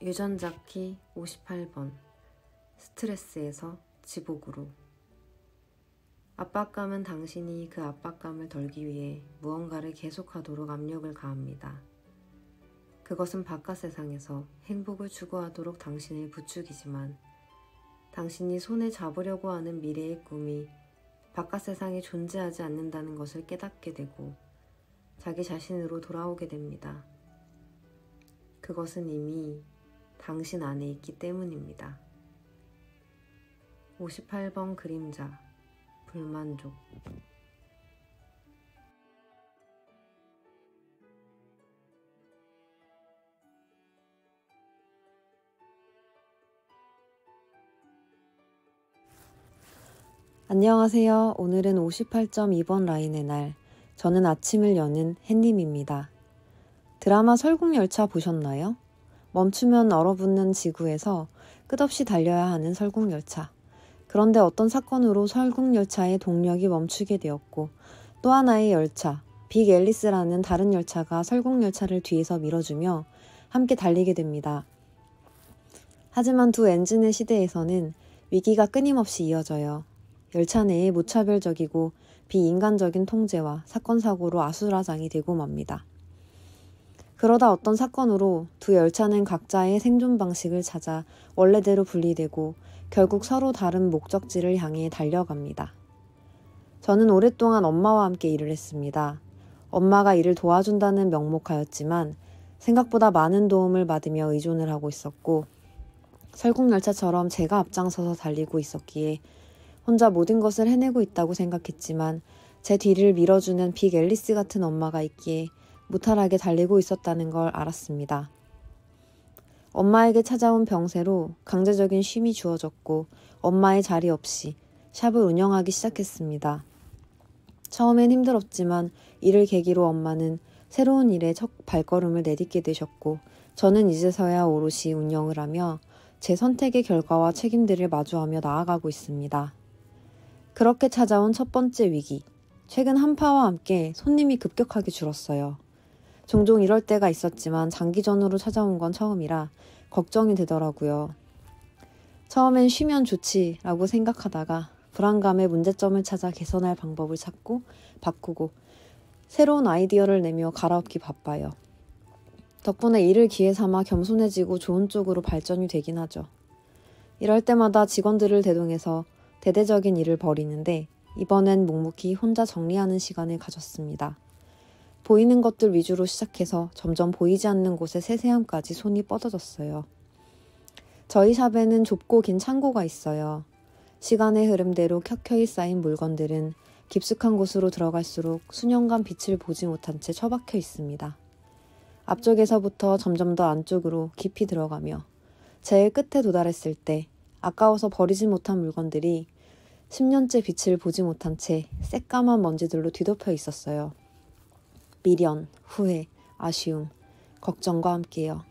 유전자키 58번 스트레스에서 지복으로. 압박감은 당신이 그 압박감을 덜기 위해 무언가를 계속하도록 압력을 가합니다. 그것은 바깥 세상에서 행복을 추구하도록 당신을 부추기지만 당신이 손에 잡으려고 하는 미래의 꿈이 바깥 세상에 존재하지 않는다는 것을 깨닫게 되고 자기 자신으로 돌아오게 됩니다. 그것은 이미 당신 안에 있기 때문입니다. 58번 그림자, 불만족. 안녕하세요. 오늘은 58.2번 라인의 날, 저는 아침을 여는 햇님입니다. 드라마 설국열차 보셨나요? 멈추면 얼어붙는 지구에서 끝없이 달려야 하는 설국열차. 그런데 어떤 사건으로 설국열차의 동력이 멈추게 되었고 또 하나의 열차, 빅 앨리스라는 다른 열차가 설국열차를 뒤에서 밀어주며 함께 달리게 됩니다. 하지만 두 엔진의 시대에서는 위기가 끊임없이 이어져요. 열차 내에 무차별적이고 비인간적인 통제와 사건 사고로 아수라장이 되고 맙니다. 그러다 어떤 사건으로 두 열차는 각자의 생존 방식을 찾아 원래대로 분리되고 결국 서로 다른 목적지를 향해 달려갑니다. 저는 오랫동안 엄마와 함께 일을 했습니다. 엄마가 일을 도와준다는 명목하였지만 생각보다 많은 도움을 받으며 의존을 하고 있었고 설국열차처럼 제가 앞장서서 달리고 있었기에 혼자 모든 것을 해내고 있다고 생각했지만 제 뒤를 밀어주는 빅 앨리스 같은 엄마가 있기에 무탈하게 달리고 있었다는 걸 알았습니다. 엄마에게 찾아온 병세로 강제적인 쉼이 주어졌고 엄마의 자리 없이 샵을 운영하기 시작했습니다. 처음엔 힘들었지만 이를 계기로 엄마는 새로운 일에 첫 발걸음을 내딛게 되셨고 저는 이제서야 오롯이 운영을 하며 제 선택의 결과와 책임들을 마주하며 나아가고 있습니다. 그렇게 찾아온 첫 번째 위기. 최근 한파와 함께 손님이 급격하게 줄었어요. 종종 이럴 때가 있었지만 장기전으로 찾아온 건 처음이라 걱정이 되더라고요. 처음엔 쉬면 좋지라고 생각하다가 불안감의 문제점을 찾아 개선할 방법을 찾고 바꾸고 새로운 아이디어를 내며 갈아엎기 바빠요. 덕분에 일을 기회 삼아 겸손해지고 좋은 쪽으로 발전이 되긴 하죠. 이럴 때마다 직원들을 대동해서 대대적인 일을 벌이는데 이번엔 묵묵히 혼자 정리하는 시간을 가졌습니다. 보이는 것들 위주로 시작해서 점점 보이지 않는 곳의 세세함까지 손이 뻗어졌어요. 저희 샵에는 좁고 긴 창고가 있어요. 시간의 흐름대로 켜켜이 쌓인 물건들은 깊숙한 곳으로 들어갈수록 수년간 빛을 보지 못한 채 처박혀 있습니다. 앞쪽에서부터 점점 더 안쪽으로 깊이 들어가며 제일 끝에 도달했을 때 아까워서 버리지 못한 물건들이 10년째 빛을 보지 못한 채 새까만 먼지들로 뒤덮여 있었어요. 미련, 후회, 아쉬움, 걱정과 함께요.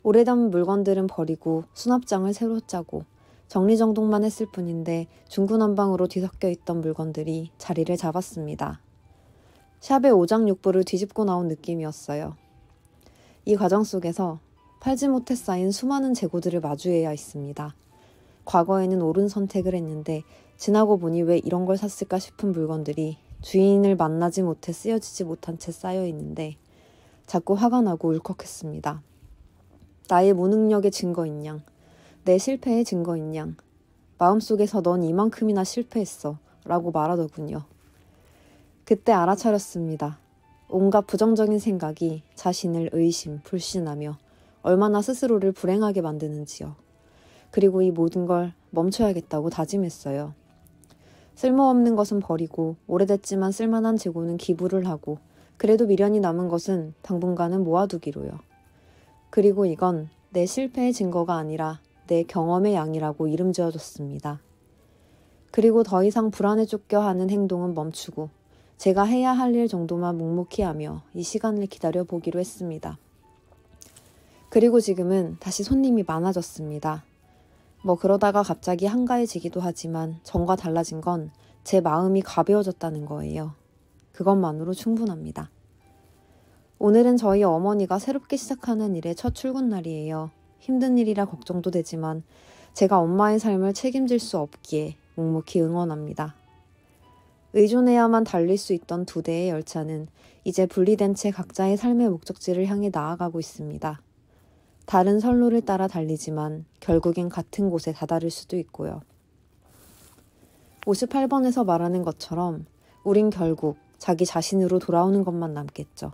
오래된 물건들은 버리고 수납장을 새로 짜고 정리정돈만 했을 뿐인데 중구난방으로 뒤섞여 있던 물건들이 자리를 잡았습니다. 샵의 오장육부를 뒤집고 나온 느낌이었어요. 이 과정 속에서 팔지 못해 쌓인 수많은 재고들을 마주해야 했습니다. 과거에는 옳은 선택을 했는데 지나고 보니 왜 이런 걸 샀을까 싶은 물건들이 주인을 만나지 못해 쓰여지지 못한 채 쌓여 있는데 자꾸 화가 나고 울컥했습니다. 나의 무능력의 증거인 양, 내 실패의 증거인 양, 마음속에서 넌 이만큼이나 실패했어 라고 말하더군요. 그때 알아차렸습니다. 온갖 부정적인 생각이 자신을 의심, 불신하며 얼마나 스스로를 불행하게 만드는지요. 그리고 이 모든 걸 멈춰야겠다고 다짐했어요. 쓸모없는 것은 버리고 오래됐지만 쓸만한 재고는 기부를 하고 그래도 미련이 남은 것은 당분간은 모아두기로요. 그리고 이건 내 실패의 증거가 아니라 내 경험의 양이라고 이름 지어줬습니다. 그리고 더 이상 불안에 쫓겨 하는 행동은 멈추고 제가 해야 할 일 정도만 묵묵히 하며 이 시간을 기다려보기로 했습니다. 그리고 지금은 다시 손님이 많아졌습니다. 그러다가 갑자기 한가해지기도 하지만 전과 달라진 건 제 마음이 가벼워졌다는 거예요. 그것만으로 충분합니다. 오늘은 저희 어머니가 새롭게 시작하는 일의 첫 출근 날이에요. 힘든 일이라 걱정도 되지만 제가 엄마의 삶을 책임질 수 없기에 묵묵히 응원합니다. 의존해야만 달릴 수 있던 두 대의 열차는 이제 분리된 채 각자의 삶의 목적지를 향해 나아가고 있습니다. 다른 선로를 따라 달리지만 결국엔 같은 곳에 다다를 수도 있고요. 58번에서 말하는 것처럼 우린 결국 자기 자신으로 돌아오는 것만 남겠죠.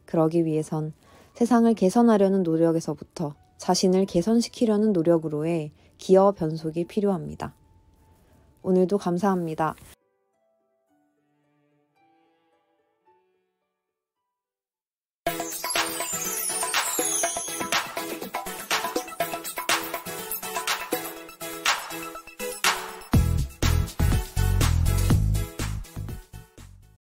그러기 위해선 세상을 개선하려는 노력에서부터 자신을 개선시키려는 노력으로의 기여 변속이 필요합니다. 오늘도 감사합니다.